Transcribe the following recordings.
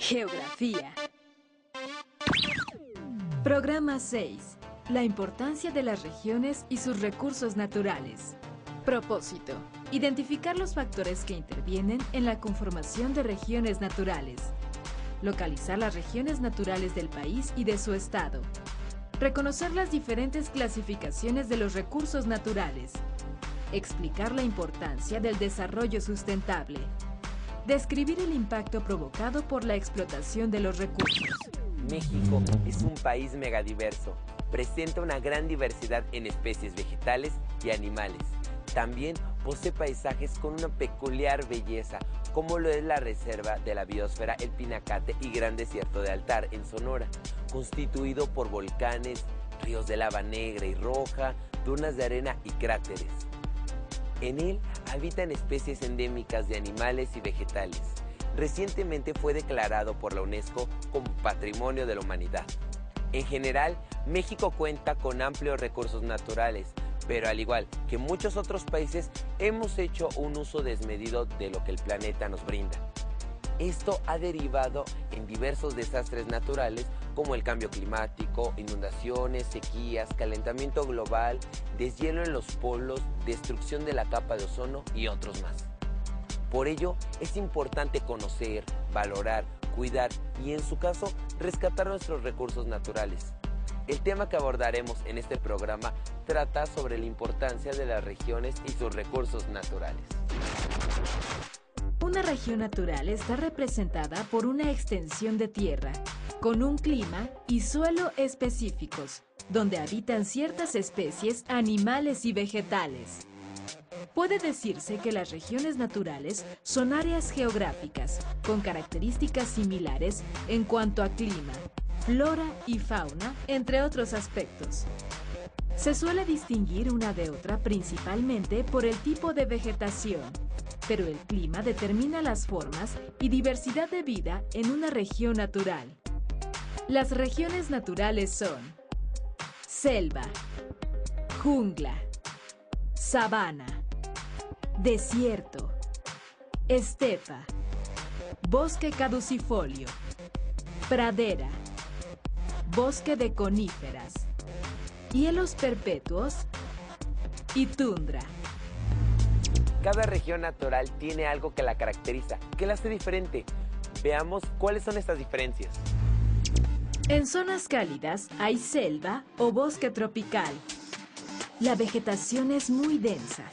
Geografía. Programa 6. La importancia de las regiones y sus recursos naturales. Propósito. Identificar los factores que intervienen en la conformación de regiones naturales. Localizar las regiones naturales del país y de su estado. Reconocer las diferentes clasificaciones de los recursos naturales. Explicar la importancia del desarrollo sustentable. Describir el impacto provocado por la explotación de los recursos. México es un país megadiverso. Presenta una gran diversidad en especies vegetales y animales. También posee paisajes con una peculiar belleza, como lo es la Reserva de la Biosfera El Pinacate y Gran Desierto de Altar en Sonora, constituido por volcanes, ríos de lava negra y roja, dunas de arena y cráteres. En él habitan especies endémicas de animales y vegetales. Recientemente fue declarado por la UNESCO como Patrimonio de la Humanidad. En general, México cuenta con amplios recursos naturales, pero al igual que muchos otros países, hemos hecho un uso desmedido de lo que el planeta nos brinda. Esto ha derivado en diversos desastres naturales como el cambio climático, inundaciones, sequías, calentamiento global, deshielo en los polos, destrucción de la capa de ozono y otros más. Por ello, es importante conocer, valorar, cuidar y, en su caso, rescatar nuestros recursos naturales. El tema que abordaremos en este programa trata sobre la importancia de las regiones y sus recursos naturales. Una región natural está representada por una extensión de tierra, con un clima y suelo específicos, donde habitan ciertas especies animales y vegetales. Puede decirse que las regiones naturales son áreas geográficas con características similares en cuanto a clima, flora y fauna, entre otros aspectos. Se suele distinguir una de otra principalmente por el tipo de vegetación, pero el clima determina las formas y diversidad de vida en una región natural. Las regiones naturales son selva, jungla, sabana, desierto, estepa, bosque caducifolio, pradera, bosque de coníferas, hielos perpetuos y tundra. Cada región natural tiene algo que la caracteriza, que la hace diferente. Veamos cuáles son estas diferencias. En zonas cálidas hay selva o bosque tropical. La vegetación es muy densa,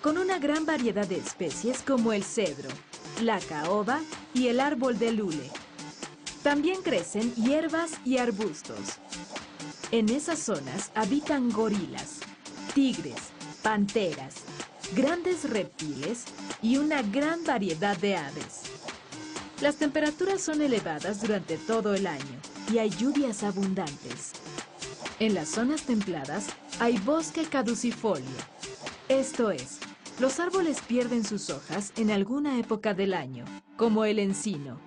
con una gran variedad de especies como el cedro, la caoba y el árbol de lule. También crecen hierbas y arbustos. En esas zonas habitan gorilas, tigres, panteras, grandes reptiles y una gran variedad de aves. Las temperaturas son elevadas durante todo el año y hay lluvias abundantes. En las zonas templadas hay bosque caducifolio. Esto es, los árboles pierden sus hojas en alguna época del año, como el encino.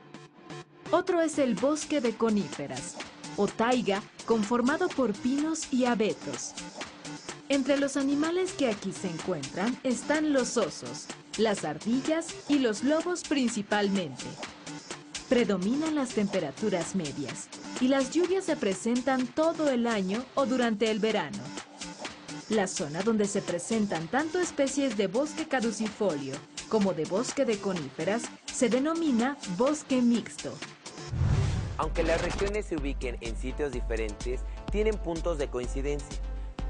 Otro es el bosque de coníferas, o taiga, conformado por pinos y abetos. Entre los animales que aquí se encuentran están los osos, las ardillas y los lobos principalmente. Predominan las temperaturas medias y las lluvias se presentan todo el año o durante el verano. La zona donde se presentan tanto especies de bosque caducifolio como de bosque de coníferas se denomina bosque mixto. Aunque las regiones se ubiquen en sitios diferentes, tienen puntos de coincidencia.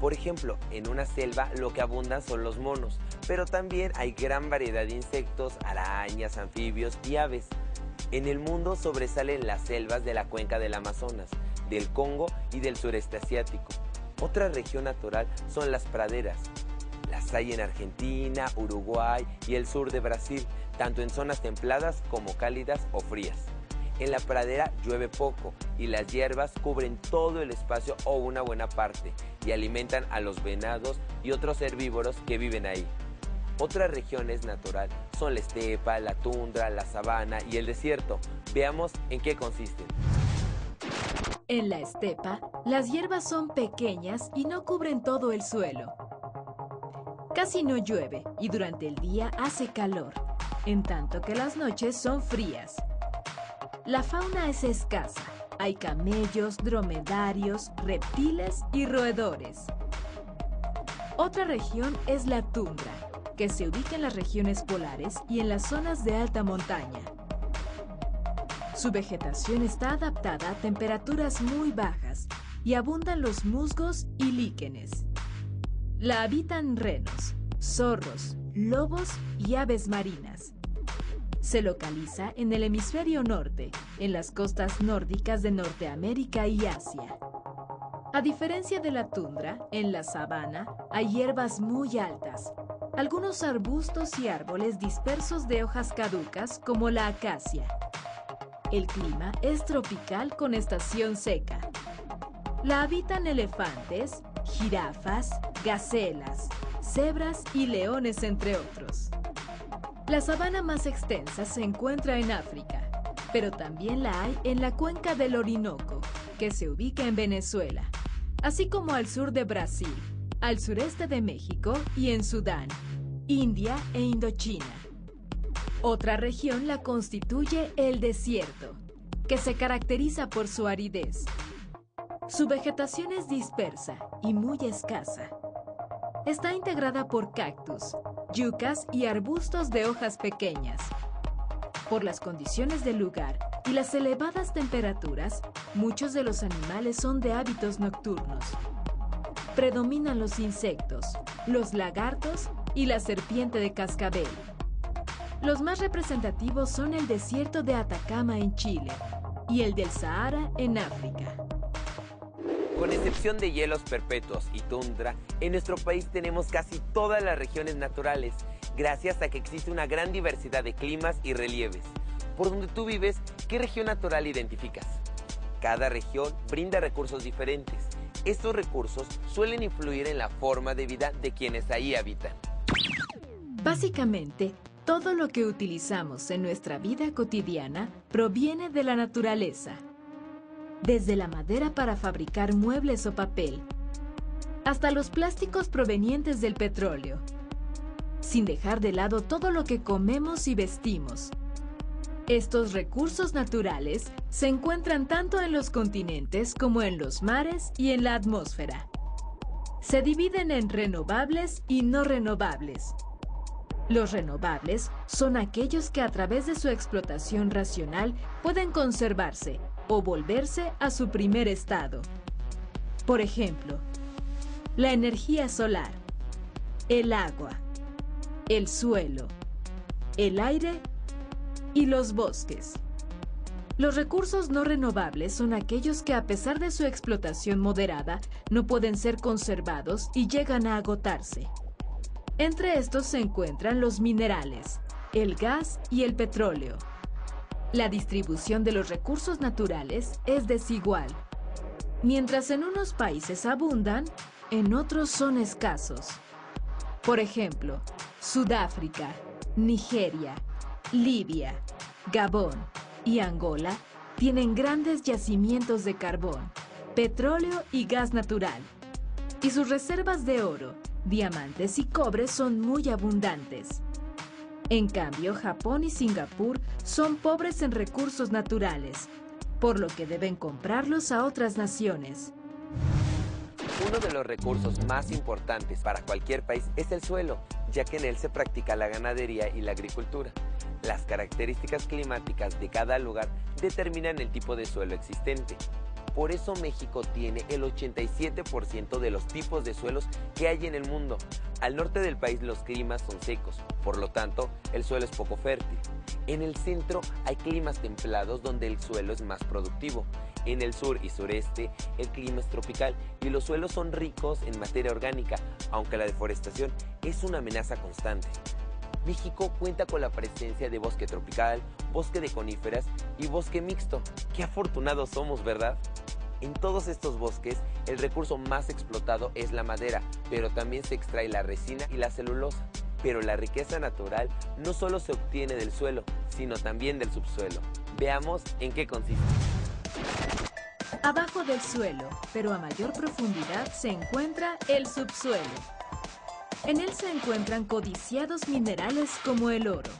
Por ejemplo, en una selva lo que abundan son los monos, pero también hay gran variedad de insectos, arañas, anfibios y aves. En el mundo sobresalen las selvas de la cuenca del Amazonas, del Congo y del sureste asiático. Otra región natural son las praderas. Las hay en Argentina, Uruguay y el sur de Brasil, tanto en zonas templadas como cálidas o frías. En la pradera llueve poco y las hierbas cubren todo el espacio o una buena parte y alimentan a los venados y otros herbívoros que viven ahí. Otras regiones naturales son la estepa, la tundra, la sabana y el desierto. Veamos en qué consisten. En la estepa, las hierbas son pequeñas y no cubren todo el suelo. Casi no llueve y durante el día hace calor, en tanto que las noches son frías. La fauna es escasa. Hay camellos, dromedarios, reptiles y roedores. Otra región es la tundra, que se ubica en las regiones polares y en las zonas de alta montaña. Su vegetación está adaptada a temperaturas muy bajas y abundan los musgos y líquenes. La habitan renos, zorros, lobos y aves marinas. Se localiza en el hemisferio norte, en las costas nórdicas de Norteamérica y Asia. A diferencia de la tundra, en la sabana hay hierbas muy altas, algunos arbustos y árboles dispersos de hojas caducas como la acacia. El clima es tropical con estación seca. La habitan elefantes, jirafas, gacelas, cebras y leones, entre otros. La sabana más extensa se encuentra en África, pero también la hay en la cuenca del Orinoco, que se ubica en Venezuela, así como al sur de Brasil, al sureste de México y en Sudán, India e Indochina. Otra región la constituye el desierto, que se caracteriza por su aridez. Su vegetación es dispersa y muy escasa. Está integrada por cactus, yucas y arbustos de hojas pequeñas. Por las condiciones del lugar y las elevadas temperaturas, muchos de los animales son de hábitos nocturnos. Predominan los insectos, los lagartos y la serpiente de cascabel. Los más representativos son el desierto de Atacama en Chile y el del Sahara en África. Con excepción de hielos perpetuos y tundra, en nuestro país tenemos casi todas las regiones naturales, gracias a que existe una gran diversidad de climas y relieves. Por donde tú vives, ¿qué región natural identificas? Cada región brinda recursos diferentes. Estos recursos suelen influir en la forma de vida de quienes ahí habitan. Básicamente, todo lo que utilizamos en nuestra vida cotidiana proviene de la naturaleza. Desde la madera para fabricar muebles o papel, hasta los plásticos provenientes del petróleo, sin dejar de lado todo lo que comemos y vestimos. Estos recursos naturales se encuentran tanto en los continentes como en los mares y en la atmósfera. Se dividen en renovables y no renovables. Los renovables son aquellos que a través de su explotación racional pueden conservarse o volverse a su primer estado. Por ejemplo, la energía solar, el agua, el suelo, el aire y los bosques. Los recursos no renovables son aquellos que a pesar de su explotación moderada no pueden ser conservados y llegan a agotarse. Entre estos se encuentran los minerales, el gas y el petróleo. La distribución de los recursos naturales es desigual. Mientras en unos países abundan, en otros son escasos. Por ejemplo, Sudáfrica, Nigeria, Libia, Gabón y Angola tienen grandes yacimientos de carbón, petróleo y gas natural. Y sus reservas de oro, diamantes y cobre son muy abundantes. En cambio, Japón y Singapur son pobres en recursos naturales, por lo que deben comprarlos a otras naciones. Uno de los recursos más importantes para cualquier país es el suelo, ya que en él se practica la ganadería y la agricultura. Las características climáticas de cada lugar determinan el tipo de suelo existente. Por eso México tiene el 87% de los tipos de suelos que hay en el mundo. Al norte del país los climas son secos, por lo tanto el suelo es poco fértil. En el centro hay climas templados donde el suelo es más productivo. En el sur y sureste el clima es tropical y los suelos son ricos en materia orgánica, aunque la deforestación es una amenaza constante. México cuenta con la presencia de bosque tropical, bosque de coníferas y bosque mixto. ¡Qué afortunados somos!, ¿verdad? En todos estos bosques, el recurso más explotado es la madera, pero también se extrae la resina y la celulosa. Pero la riqueza natural no solo se obtiene del suelo, sino también del subsuelo. Veamos en qué consiste. Abajo del suelo, pero a mayor profundidad, se encuentra el subsuelo. En él se encuentran codiciados minerales como el oro,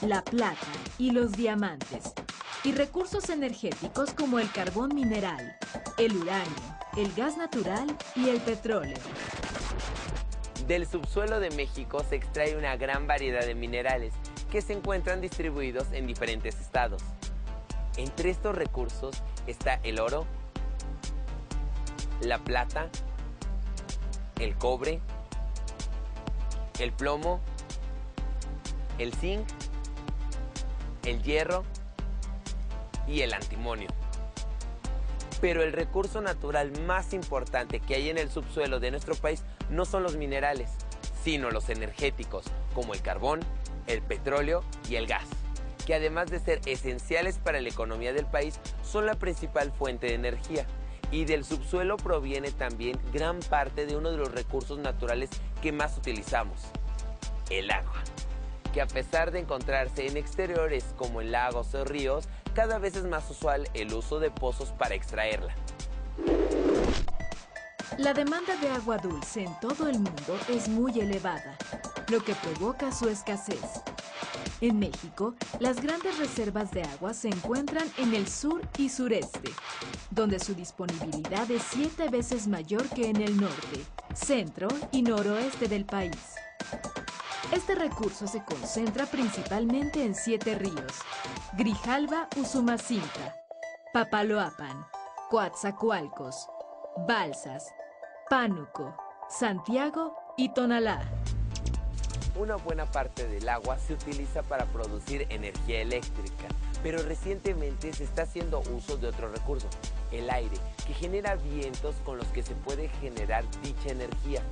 la plata y los diamantes, y recursos energéticos como el carbón mineral, el uranio, el gas natural y el petróleo. Del subsuelo de México se extrae una gran variedad de minerales que se encuentran distribuidos en diferentes estados. Entre estos recursos está el oro, la plata, el cobre, el plomo, el zinc, el hierro y el antimonio. Pero el recurso natural más importante que hay en el subsuelo de nuestro país no son los minerales, sino los energéticos, como el carbón, el petróleo y el gas, que además de ser esenciales para la economía del país, son la principal fuente de energía. Y del subsuelo proviene también gran parte de uno de los recursos naturales que más utilizamos, el agua, que a pesar de encontrarse en exteriores como en lagos o ríos, cada vez es más usual el uso de pozos para extraerla. La demanda de agua dulce en todo el mundo es muy elevada, lo que provoca su escasez. En México, las grandes reservas de agua se encuentran en el sur y sureste, donde su disponibilidad es 7 veces mayor que en el norte, centro y noroeste del país. Este recurso se concentra principalmente en 7 ríos: Grijalva, Usumacinta, Papaloapan, Coatzacoalcos, Balsas, Pánuco, Santiago y Tonalá. Una buena parte del agua se utiliza para producir energía eléctrica, pero recientemente se está haciendo uso de otro recurso, el aire, que genera vientos con los que se puede generar dicha energía.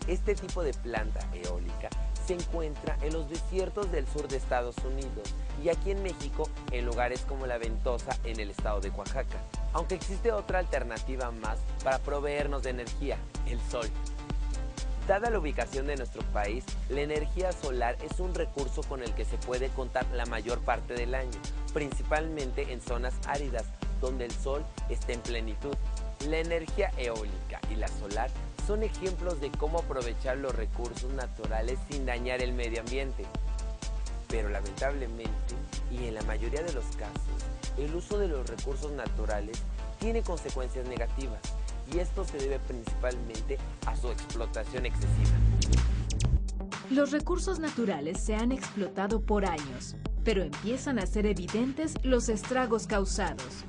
Este tipo de planta eólica se encuentra en los desiertos del sur de Estados Unidos y aquí en México en lugares como La Ventosa en el estado de Oaxaca. Aunque existe otra alternativa más para proveernos de energía, el sol. Dada la ubicación de nuestro país, la energía solar es un recurso con el que se puede contar la mayor parte del año, principalmente en zonas áridas, donde el sol está en plenitud. La energía eólica y la solar son ejemplos de cómo aprovechar los recursos naturales sin dañar el medio ambiente. Pero lamentablemente, y en la mayoría de los casos, el uso de los recursos naturales tiene consecuencias negativas, y esto se debe principalmente a su explotación excesiva. Los recursos naturales se han explotado por años, pero empiezan a ser evidentes los estragos causados.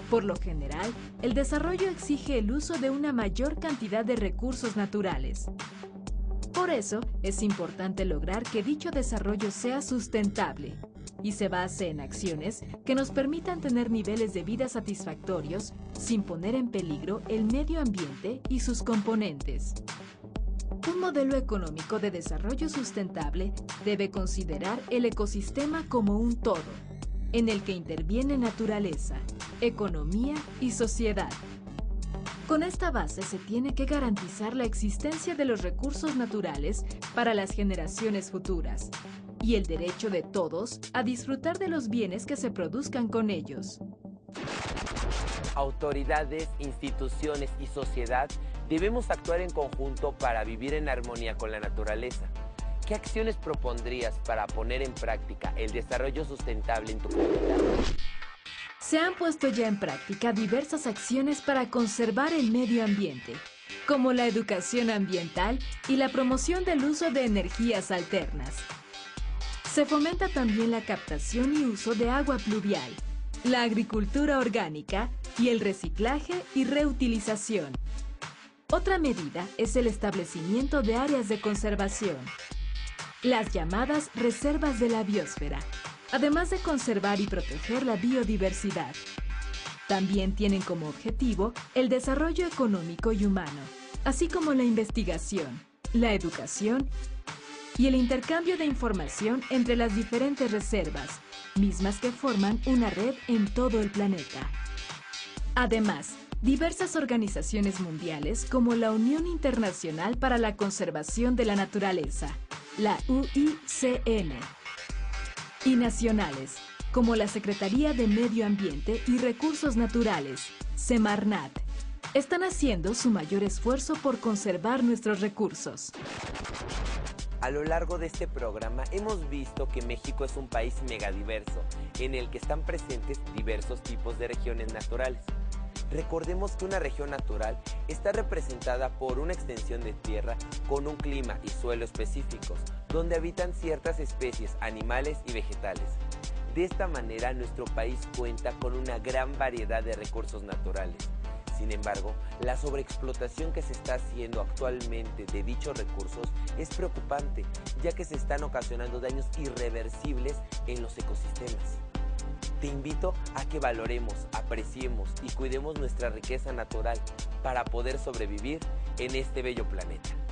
Por lo general, el desarrollo exige el uso de una mayor cantidad de recursos naturales. Por eso, es importante lograr que dicho desarrollo sea sustentable y se base en acciones que nos permitan tener niveles de vida satisfactorios sin poner en peligro el medio ambiente y sus componentes. Un modelo económico de desarrollo sustentable debe considerar el ecosistema como un todo, en el que interviene naturaleza, economía y sociedad. Con esta base se tiene que garantizar la existencia de los recursos naturales para las generaciones futuras y el derecho de todos a disfrutar de los bienes que se produzcan con ellos. Autoridades, instituciones y sociedad debemos actuar en conjunto para vivir en armonía con la naturaleza. ¿Qué acciones propondrías para poner en práctica el desarrollo sustentable en tu comunidad? Se han puesto ya en práctica diversas acciones para conservar el medio ambiente, como la educación ambiental y la promoción del uso de energías alternas. Se fomenta también la captación y uso de agua pluvial, la agricultura orgánica y el reciclaje y reutilización. Otra medida es el establecimiento de áreas de conservación, las llamadas reservas de la biosfera, además de conservar y proteger la biodiversidad. También tienen como objetivo el desarrollo económico y humano, así como la investigación, la educación y el intercambio de información entre las diferentes reservas, mismas que forman una red en todo el planeta. Además, diversas organizaciones mundiales como la Unión Internacional para la Conservación de la Naturaleza, la UICN, y nacionales, como la Secretaría de Medio Ambiente y Recursos Naturales, Semarnat, están haciendo su mayor esfuerzo por conservar nuestros recursos. A lo largo de este programa hemos visto que México es un país megadiverso, en el que están presentes diversos tipos de regiones naturales. Recordemos que una región natural está representada por una extensión de tierra con un clima y suelo específicos, donde habitan ciertas especies animales y vegetales. De esta manera, nuestro país cuenta con una gran variedad de recursos naturales. Sin embargo, la sobreexplotación que se está haciendo actualmente de dichos recursos es preocupante, ya que se están ocasionando daños irreversibles en los ecosistemas. Te invito a que valoremos, apreciemos y cuidemos nuestra riqueza natural para poder sobrevivir en este bello planeta.